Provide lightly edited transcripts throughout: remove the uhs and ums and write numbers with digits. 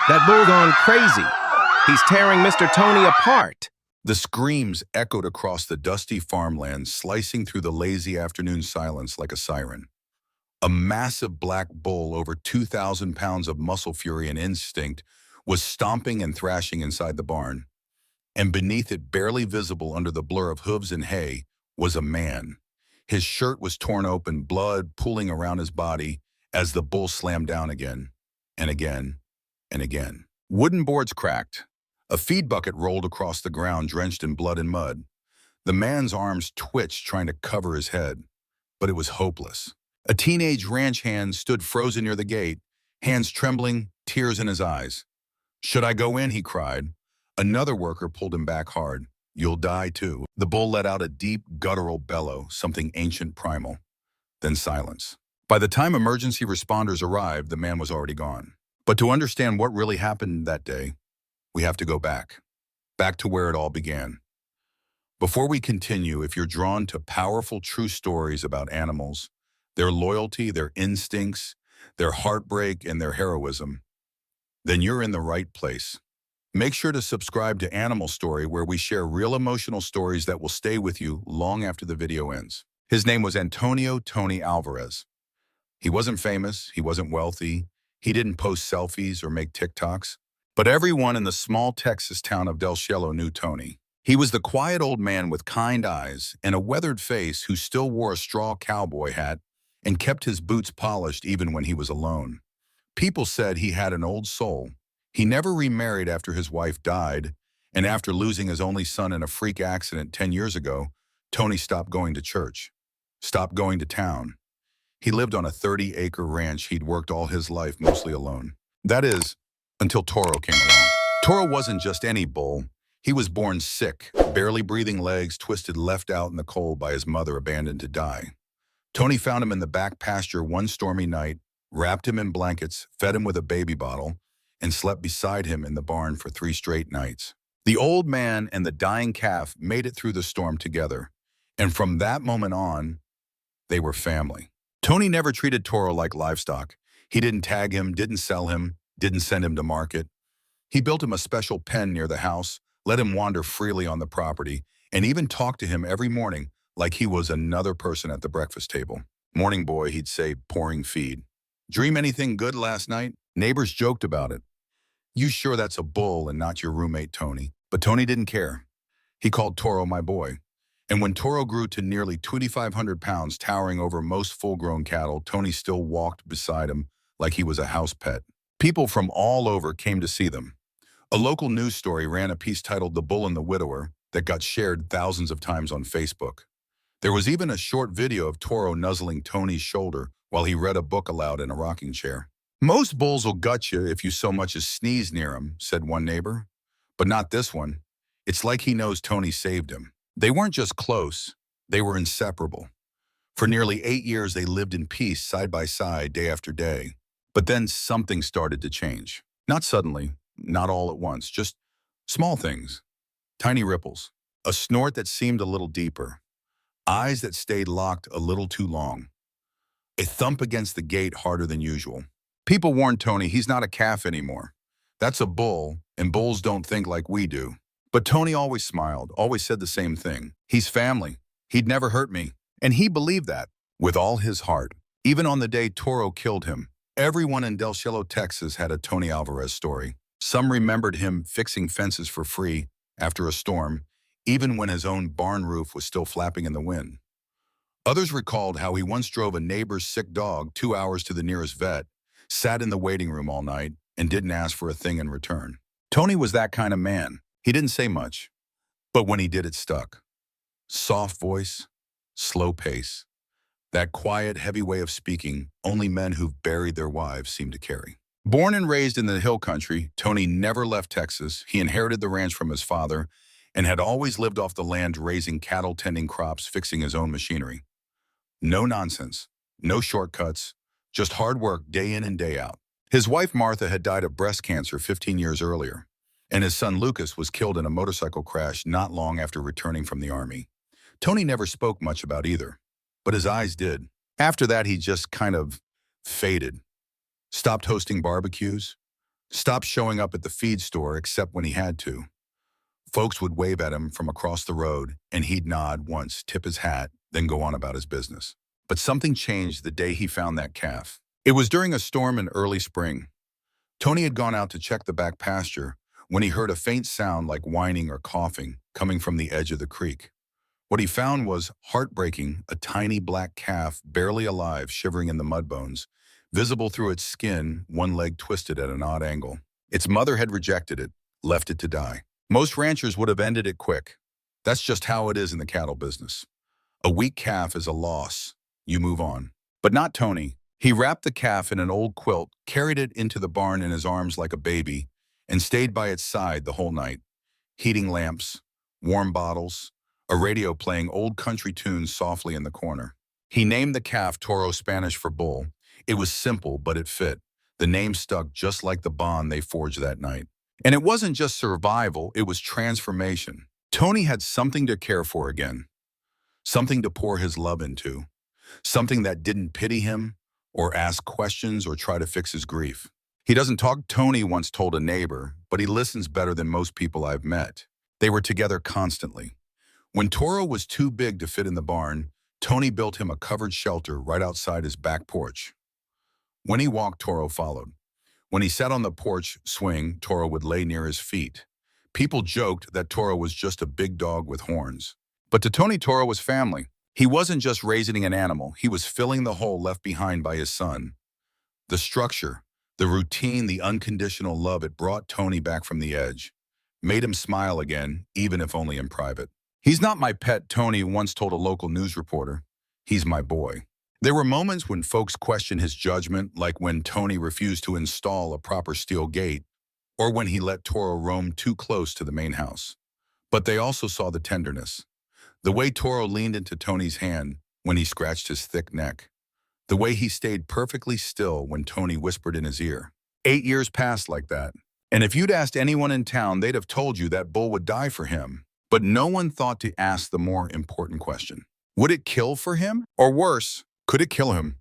That bull gone crazy. He's tearing Mr. Tony apart. The screams echoed across the dusty farmland, slicing through the lazy afternoon silence like a siren. A massive black bull, over 2,000 pounds of muscle fury and instinct, was stomping and thrashing inside the barn. And beneath it, barely visible under the blur of hooves and hay, was a man. His shirt was torn open, blood pooling around his body as the bull slammed down again, and again, and again. Wooden boards cracked. A feed bucket rolled across the ground, drenched in blood and mud. The man's arms twitched, trying to cover his head, but it was hopeless. A teenage ranch hand stood frozen near the gate, hands trembling, tears in his eyes. "Should I go in?" he cried. Another worker pulled him back hard. "You'll die too." The bull let out a deep, guttural bellow, something ancient primal. Then silence. By the time emergency responders arrived, the man was already gone. But to understand what really happened that day, we have to go back to where it all began. Before we continue, if you're drawn to powerful, true stories about animals, their loyalty, their instincts, their heartbreak, and their heroism, then you're in the right place. Make sure to subscribe to Animal Story, where we share real emotional stories that will stay with you long after the video ends. His name was Antonio Tony Alvarez. He wasn't famous, he wasn't wealthy, he didn't post selfies or make TikToks, but everyone in the small Texas town of Del Cielo knew Tony. He was the quiet old man with kind eyes and a weathered face who still wore a straw cowboy hat and kept his boots polished even when he was alone. People said he had an old soul. He never remarried after his wife died, and after losing his only son in a freak accident 10 years ago, Tony stopped going to church, stopped going to town. He lived on a 30-acre ranch he'd worked all his life mostly alone. That is, until Toro came along. Toro wasn't just any bull. He was born sick, barely breathing legs, twisted, left out in the cold by his mother, abandoned to die. Tony found him in the back pasture one stormy night, wrapped him in blankets, fed him with a baby bottle, and slept beside him in the barn for 3 straight nights. The old man and the dying calf made it through the storm together, and from that moment on, they were family. Tony never treated Toro like livestock. He didn't tag him, didn't sell him, didn't send him to market. He built him a special pen near the house, let him wander freely on the property, and even talked to him every morning like he was another person at the breakfast table. "Morning, boy," he'd say, pouring feed. "Dream anything good last night?" Neighbors joked about it. "You sure that's a bull and not your roommate, Tony?" But Tony didn't care. He called Toro my boy. And when Toro grew to nearly 2,500 pounds, towering over most full-grown cattle, Tony still walked beside him like he was a house pet. People from all over came to see them. A local news story ran a piece titled "The Bull and the Widower" that got shared thousands of times on Facebook. There was even a short video of Toro nuzzling Tony's shoulder while he read a book aloud in a rocking chair. "Most bulls will gut you if you so much as sneeze near him," said one neighbor. "But not this one. It's like he knows Tony saved him." They weren't just close, they were inseparable. For nearly 8 years, they lived in peace, side by side, day after day. But then something started to change. Not suddenly, not all at once, just small things. Tiny ripples. A snort that seemed a little deeper. Eyes that stayed locked a little too long. A thump against the gate harder than usual. People warned Tony he's not a calf anymore. That's a bull, and bulls don't think like we do. But Tony always smiled, always said the same thing. "He's family. He'd never hurt me." And he believed that with all his heart. Even on the day Toro killed him, everyone in Del Cielo, Texas had a Tony Alvarez story. Some remembered him fixing fences for free after a storm, even when his own barn roof was still flapping in the wind. Others recalled how he once drove a neighbor's sick dog 2 hours to the nearest vet, sat in the waiting room all night, and didn't ask for a thing in return. Tony was that kind of man. He didn't say much, but when he did, it stuck. Soft voice, slow pace. That quiet, heavy way of speaking only men who've buried their wives seem to carry. Born and raised in the hill country, Tony never left Texas. He inherited the ranch from his father and had always lived off the land, raising cattle, tending crops, fixing his own machinery. No nonsense, no shortcuts, just hard work day in and day out. His wife Martha had died of breast cancer 15 years earlier, and his son Lucas was killed in a motorcycle crash not long after returning from the Army. Tony never spoke much about either, but his eyes did. After that, he just kind of faded. Stopped hosting barbecues, Stopped showing up at the feed store except when he had to. Folks would wave at him from across the road, and he'd nod once, tip his hat, then go on about his business. But something changed the day he found that calf. It was during a storm in early spring. Tony had gone out to check the back pasture when he heard a faint sound like whining or coughing coming from the edge of the creek. What he found was heartbreaking, a tiny black calf, barely alive, shivering in the mud bones, visible through its skin, one leg twisted at an odd angle. Its mother had rejected it, left it to die. Most ranchers would have ended it quick. That's just how it is in the cattle business. A weak calf is a loss. You move on. But not Tony. He wrapped the calf in an old quilt, carried it into the barn in his arms like a baby, and stayed by its side the whole night. Heating lamps, warm bottles, a radio playing old country tunes softly in the corner. He named the calf Toro, Spanish for bull. It was simple, but it fit. The name stuck just like the bond they forged that night. And it wasn't just survival, it was transformation. Tony had something to care for again, something to pour his love into, something that didn't pity him or ask questions or try to fix his grief. He doesn't talk, Tony once told a neighbor, but he listens better than most people I've met. They were together constantly. When Toro was too big to fit in the barn, Tony built him a covered shelter right outside his back porch. When he walked, Toro followed. When he sat on the porch swing, Toro would lay near his feet. People joked that Toro was just a big dog with horns. But to Tony, Toro was family. He wasn't just raising an animal, he was filling the hole left behind by his son. The structure, the routine, the unconditional love, it brought Tony back from the edge. Made him smile again, even if only in private. "He's not my pet," Tony once told a local news reporter. "He's my boy." There were moments when folks questioned his judgment, like when Tony refused to install a proper steel gate, or when he let Toro roam too close to the main house. But they also saw the tenderness. The way Toro leaned into Tony's hand when he scratched his thick neck. The way he stayed perfectly still when Tony whispered in his ear. 8 years passed like that. And if you'd asked anyone in town, they'd have told you that bull would die for him. But no one thought to ask the more important question. Would it kill for him? Or worse, could it kill him?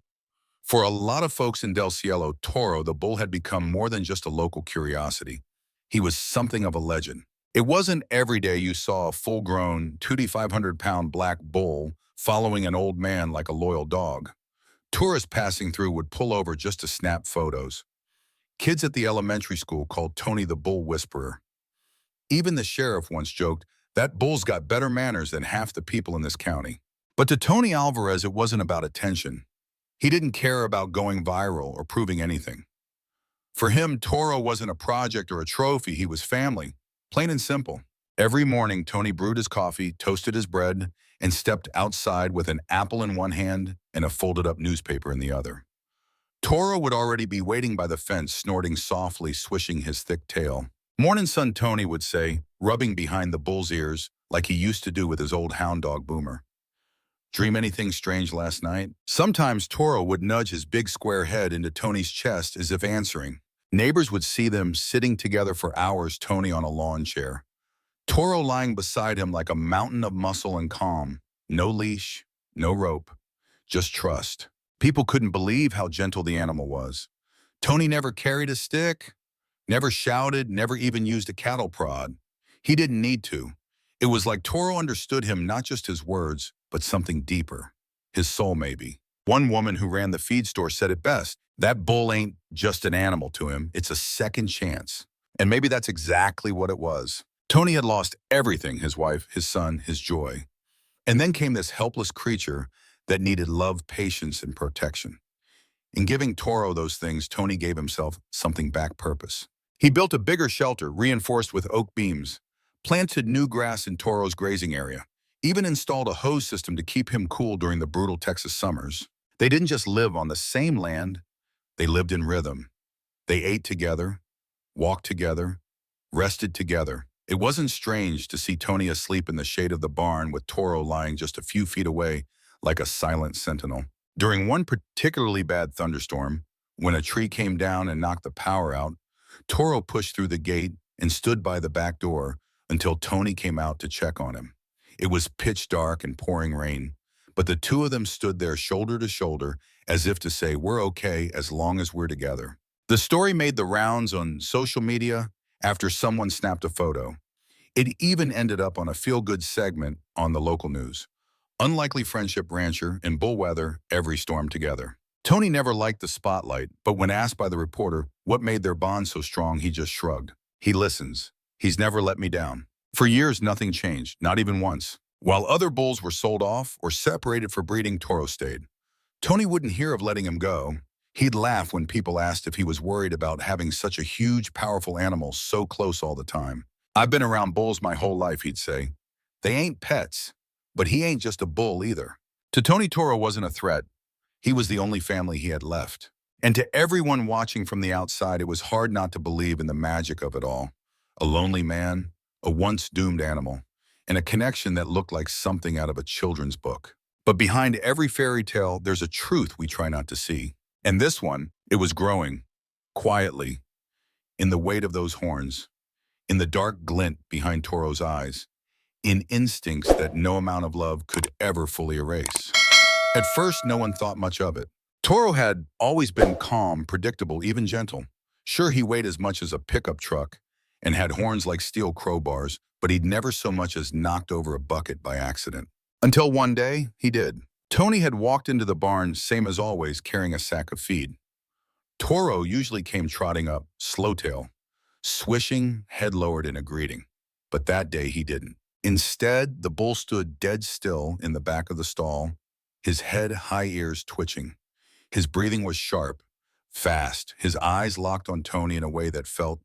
For a lot of folks in Del Cielo, Toro, the bull, had become more than just a local curiosity. He was something of a legend. It wasn't every day you saw a full-grown, 2,500-pound black bull following an old man like a loyal dog. Tourists passing through would pull over just to snap photos. Kids at the elementary school called Tony the Bull Whisperer. Even the sheriff once joked, "That bull's got better manners than half the people in this county." But to Tony Alvarez, it wasn't about attention. He didn't care about going viral or proving anything. For him, Toro wasn't a project or a trophy, he was family, plain and simple. Every morning, Tony brewed his coffee, toasted his bread, and stepped outside with an apple in one hand and a folded-up newspaper in the other. Toro would already be waiting by the fence, snorting softly, swishing his thick tail. "Mornin', son," Tony would say, rubbing behind the bull's ears like he used to do with his old hound dog Boomer. "Dream anything strange last night?" Sometimes Toro would nudge his big square head into Tony's chest as if answering. Neighbors would see them sitting together for hours, Tony on a lawn chair. Toro lying beside him like a mountain of muscle and calm. No leash, no rope, just trust. People couldn't believe how gentle the animal was. Tony never carried a stick, never shouted, never even used a cattle prod. He didn't need to. It was like Toro understood him, not just his words, but something deeper. His soul, maybe. One woman who ran the feed store said it best. That bull ain't just an animal to him, it's a second chance. And maybe that's exactly what it was. Tony had lost everything, his wife, his son, his joy. And then came this helpless creature that needed love, patience, and protection. In giving Toro those things, Tony gave himself something back: purpose. He built a bigger shelter, reinforced with oak beams, planted new grass in Toro's grazing area, even installed a hose system to keep him cool during the brutal Texas summers. They didn't just live on the same land, they lived in rhythm. They ate together, walked together, rested together. It wasn't strange to see Tony asleep in the shade of the barn with Toro lying just a few feet away like a silent sentinel. During one particularly bad thunderstorm, when a tree came down and knocked the power out, Toro pushed through the gate and stood by the back door until Tony came out to check on him. It was pitch dark and pouring rain, but the two of them stood there shoulder to shoulder as if to say, "We're okay as long as we're together." The story made the rounds on social media after someone snapped a photo. It even ended up on a feel-good segment on the local news. Unlikely friendship rancher and bull weather every storm together. Tony never liked the spotlight, but when asked by the reporter what made their bond so strong, he just shrugged. He listens. He's never let me down. For years, nothing changed, not even once. While other bulls were sold off or separated for breeding, Toro stayed. Tony wouldn't hear of letting him go. He'd laugh when people asked if he was worried about having such a huge, powerful animal so close all the time. I've been around bulls my whole life, he'd say. They ain't pets, but he ain't just a bull either. To Tony, Toro wasn't a threat. He was the only family he had left. And to everyone watching from the outside, it was hard not to believe in the magic of it all. A lonely man, a once doomed animal, and a connection that looked like something out of a children's book. But behind every fairy tale, there's a truth we try not to see. And this one, it was growing, quietly, in the weight of those horns, in the dark glint behind Toro's eyes, in instincts that no amount of love could ever fully erase. At first, no one thought much of it. Toro had always been calm, predictable, even gentle. Sure, he weighed as much as a pickup truck and had horns like steel crowbars, but he'd never so much as knocked over a bucket by accident. Until one day, he did. Tony had walked into the barn, same as always, carrying a sack of feed. Toro usually came trotting up, slow-tail, swishing, head lowered in a greeting. But that day, he didn't. Instead, the bull stood dead still in the back of the stall, his head, high ears twitching. His breathing was sharp, fast, his eyes locked on Tony in a way that felt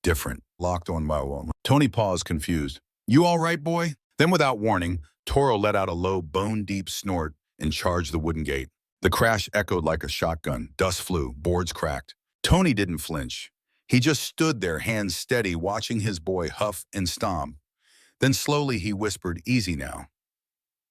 different, locked on my own. Tony paused, confused. "You all right, boy?" Then, without warning, Toro let out a low, bone-deep snort and charged the wooden gate. The crash echoed like a shotgun. Dust flew, boards cracked. Tony didn't flinch. He just stood there, hands steady, watching his boy huff and stomp. Then slowly he whispered, "Easy now.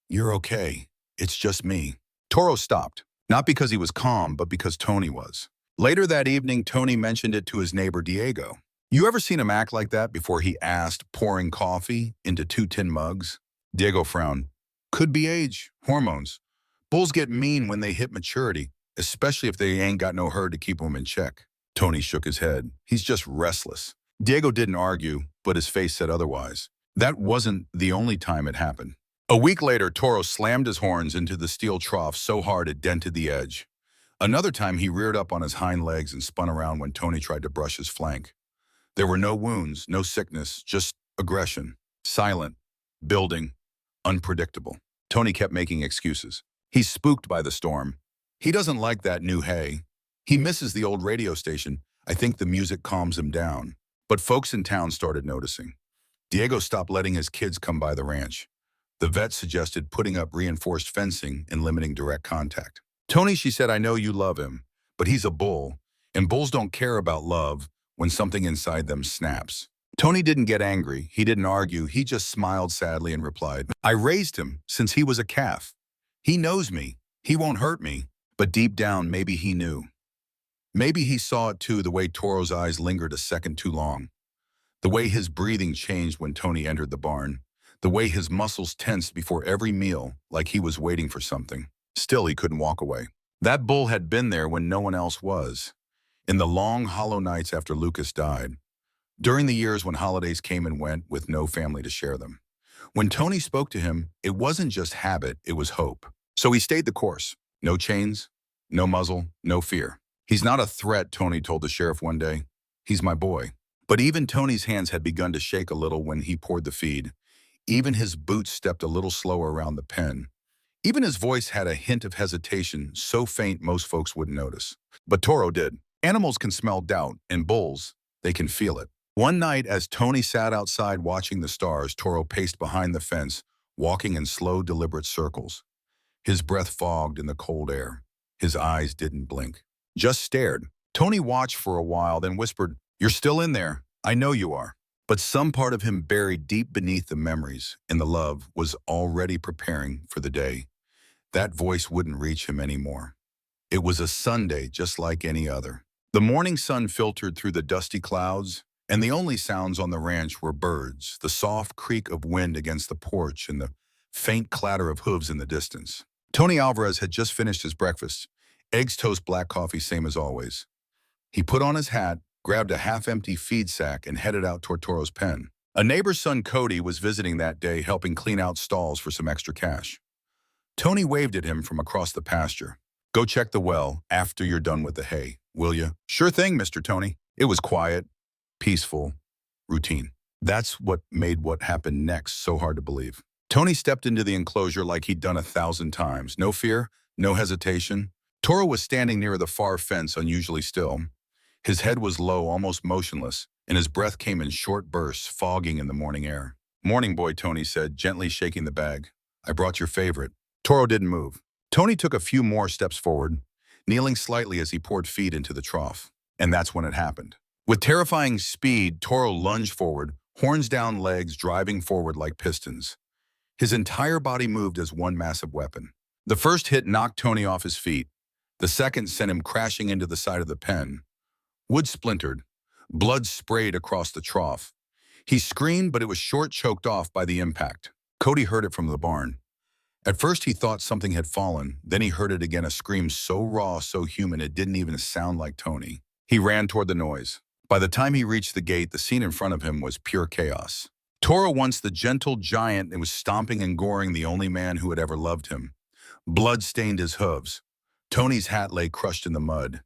You're okay. It's just me." Toro stopped, not because he was calm, but because Tony was. Later that evening, Tony mentioned it to his neighbor, Diego. "You ever seen him act like that?" before he asked, pouring coffee into 2 tin mugs. Diego frowned. "Could be age, hormones. Bulls get mean when they hit maturity, especially if they ain't got no herd to keep them in check." Tony shook his head. "He's just restless." Diego didn't argue, but his face said otherwise. That wasn't the only time it happened. A week later, Toro slammed his horns into the steel trough so hard it dented the edge. Another time, he reared up on his hind legs and spun around when Tony tried to brush his flank. There were no wounds, no sickness, just aggression. Silent, building, unpredictable. Tony kept making excuses. He's spooked by the storm. He doesn't like that new hay. He misses the old radio station. I think the music calms him down. But folks in town started noticing. Diego stopped letting his kids come by the ranch. The vet suggested putting up reinforced fencing and limiting direct contact. "Tony," she said, "I know you love him, but he's a bull, and bulls don't care about love when something inside them snaps." Tony didn't get angry. He didn't argue. He just smiled sadly and replied, "I raised him since he was a calf. He knows me. He won't hurt me." But deep down, maybe he knew. Maybe he saw it too, the way Toro's eyes lingered a second too long. The way his breathing changed when Tony entered the barn. The way his muscles tensed before every meal, like he was waiting for something. Still, he couldn't walk away. That bull had been there when no one else was. In the long, hollow nights after Lucas died. During the years when holidays came and went with no family to share them. When Tony spoke to him, it wasn't just habit, it was hope. So he stayed the course. No chains, no muzzle, no fear. "He's not a threat," Tony told the sheriff one day. "He's my boy." But even Tony's hands had begun to shake a little when he poured the feed. Even his boots stepped a little slower around the pen. Even his voice had a hint of hesitation, so faint most folks wouldn't notice. But Toro did. Animals can smell doubt, and bulls, they can feel it. One night, as Tony sat outside watching the stars, Toro paced behind the fence, walking in slow, deliberate circles. His breath fogged in the cold air. His eyes didn't blink, just stared. Tony watched for a while, then whispered, "You're still in there. I know you are." But some part of him buried deep beneath the memories and the love was already preparing for the day. That voice wouldn't reach him anymore. It was a Sunday just like any other. The morning sun filtered through the dusty clouds, and the only sounds on the ranch were birds, the soft creak of wind against the porch, and the faint clatter of hooves in the distance. Tony Alvarez had just finished his breakfast. Eggs, toast, black coffee, same as always. He put on his hat, grabbed a half-empty feed sack, and headed out toward Toro's pen. A neighbor's son, Cody, was visiting that day, helping clean out stalls for some extra cash. Tony waved at him from across the pasture. "Go check the well after you're done with the hay, will you?" "Sure thing, Mr. Tony." It was quiet, peaceful, routine. That's what made what happened next so hard to believe. Tony stepped into the enclosure like he'd done 1,000 times. No fear, no hesitation. Toro was standing near the far fence, unusually still. His head was low, almost motionless, and his breath came in short bursts, fogging in the morning air. "Morning, boy," Tony said, gently shaking the bag. "I brought your favorite." Toro didn't move. Tony took a few more steps forward, kneeling slightly as he poured feed into the trough. And that's when it happened. With terrifying speed, Toro lunged forward, horns down, legs driving forward like pistons. His entire body moved as one massive weapon. The first hit knocked Tony off his feet. The second sent him crashing into the side of the pen. Wood splintered. Blood sprayed across the trough. He screamed, but it was choked off by the impact. Cody heard it from the barn. At first, he thought something had fallen. Then he heard it again, a scream so raw, so human, it didn't even sound like Tony. He ran toward the noise. By the time he reached the gate, the scene in front of him was pure chaos. Toro, once the gentle giant, was stomping and goring the only man who had ever loved him. Blood stained his hooves. Tony's hat lay crushed in the mud.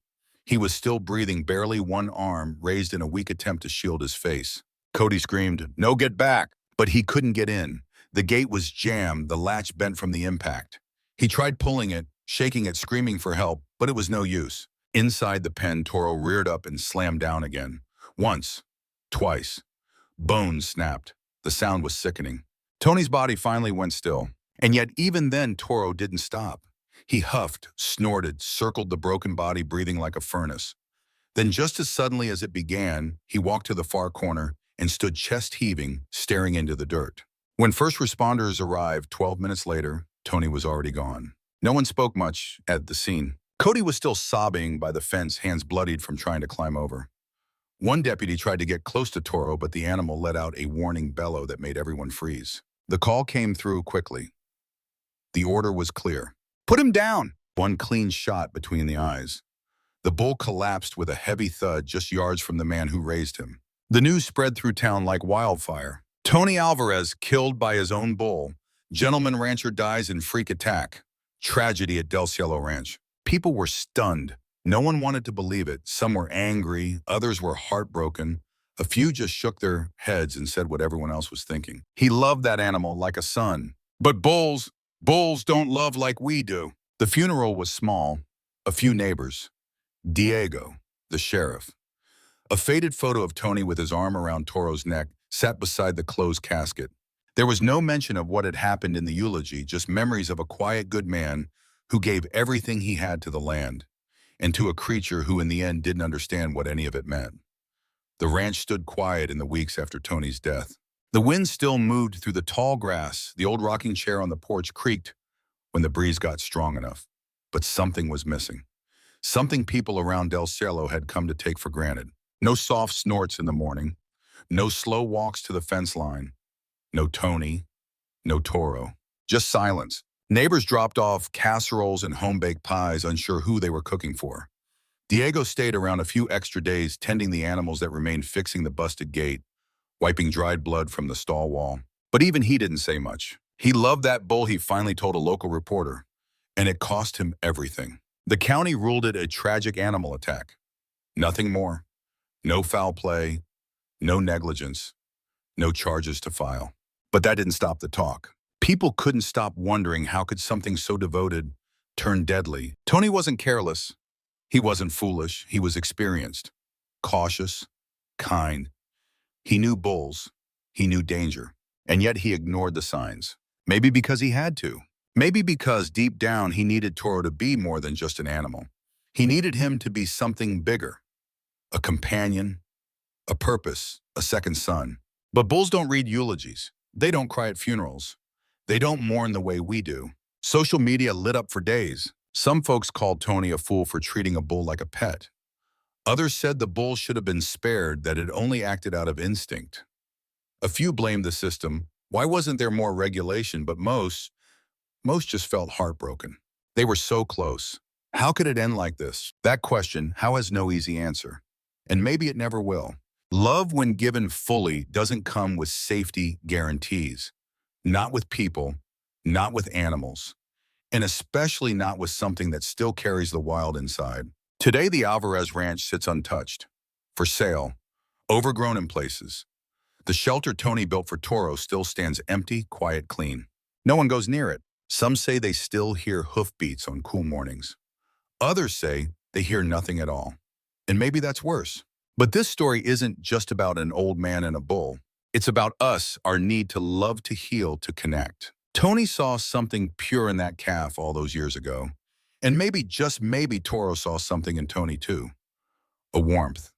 He was still breathing, barely one arm raised in a weak attempt to shield his face. Cody screamed, "No, get back!" But he couldn't get in. The gate was jammed, the latch bent from the impact. He tried pulling it, shaking it, screaming for help, but it was no use. Inside the pen, Toro reared up and slammed down again. Once, twice. Bones snapped. The sound was sickening. Tony's body finally went still. And yet even then, Toro didn't stop. He huffed, snorted, circled the broken body, breathing like a furnace. Then just as suddenly as it began, he walked to the far corner and stood chest heaving, staring into the dirt. When first responders arrived 12 minutes later, Tony was already gone. No one spoke much at the scene. Cody was still sobbing by the fence, hands bloodied from trying to climb over. One deputy tried to get close to Toro, but the animal let out a warning bellow that made everyone freeze. The call came through quickly. The order was clear. "Put him down!" One clean shot between the eyes. The bull collapsed with a heavy thud just yards from the man who raised him. The news spread through town like wildfire. Tony Alvarez killed by his own bull. Gentleman rancher dies in freak attack. Tragedy at Del Cielo Ranch. People were stunned. No one wanted to believe it. Some were angry, others were heartbroken. A few just shook their heads and said what everyone else was thinking. He loved that animal like a son. But bulls don't love like we do. The funeral was small. A few neighbors. Diego, the sheriff. A faded photo of Tony with his arm around Toro's neck sat beside the closed casket. There was no mention of what had happened in the eulogy, just memories of a quiet, good man who gave everything he had to the land, and to a creature who in the end didn't understand what any of it meant. The ranch stood quiet in the weeks after Tony's death. The wind still moved through the tall grass. The old rocking chair on the porch creaked when the breeze got strong enough. But something was missing. Something people around Del Cielo had come to take for granted. No soft snorts in the morning. No slow walks to the fence line. No Tony. No Toro. Just silence. Neighbors dropped off casseroles and home-baked pies, unsure who they were cooking for. Diego stayed around a few extra days, tending the animals that remained, fixing the busted gate, wiping dried blood from the stall wall. But even he didn't say much. He loved that bull, he finally told a local reporter, and it cost him everything. The county ruled it a tragic animal attack. Nothing more. No foul play, no negligence, no charges to file. But that didn't stop the talk. People couldn't stop wondering, how could something so devoted turn deadly? Tony wasn't careless. He wasn't foolish. He was experienced, cautious, kind. He knew bulls. He knew danger. And yet he ignored the signs. Maybe because he had to. Maybe because deep down he needed Toro to be more than just an animal. He needed him to be something bigger. A companion, a purpose, a second son. But bulls don't read eulogies. They don't cry at funerals. They don't mourn the way we do. Social media lit up for days. Some folks called Tony a fool for treating a bull like a pet. Others said the bull should have been spared, that it only acted out of instinct. A few blamed the system. Why wasn't there more regulation? But most just felt heartbroken. They were so close. How could it end like this? That question, how, has no easy answer. And maybe it never will. Love, when given fully, doesn't come with safety guarantees. Not with people, not with animals, and especially not with something that still carries the wild inside. Today, the Alvarez ranch sits untouched, for sale, overgrown in places. The shelter Tony built for Toro still stands empty, quiet, clean. No one goes near it. Some say they still hear hoofbeats on cool mornings. Others say they hear nothing at all. And maybe that's worse. But this story isn't just about an old man and a bull. It's about us, our need to love, to heal, to connect. Tony saw something pure in that calf all those years ago. And maybe, just maybe, Toro saw something in Tony too. A warmth,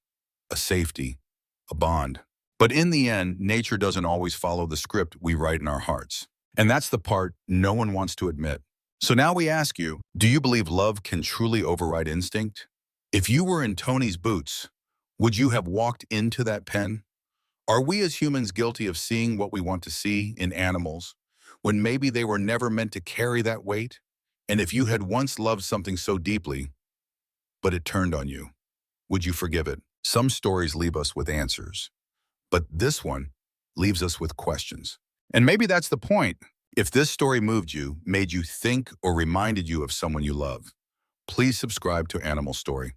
a safety, a bond. But in the end, nature doesn't always follow the script we write in our hearts. And that's the part no one wants to admit. So now we ask you, do you believe love can truly override instinct? If you were in Tony's boots, would you have walked into that pen? Are we as humans guilty of seeing what we want to see in animals, when maybe they were never meant to carry that weight? And if you had once loved something so deeply, but it turned on you, would you forgive it? Some stories leave us with answers, but this one leaves us with questions. And maybe that's the point. If this story moved you, made you think, or reminded you of someone you love, please subscribe to Animal Story.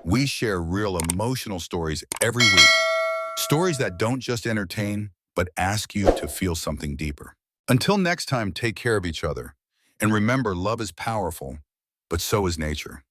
We share real emotional stories every week. Stories that don't just entertain, but ask you to feel something deeper. Until next time, take care of each other. And remember, love is powerful, but so is nature.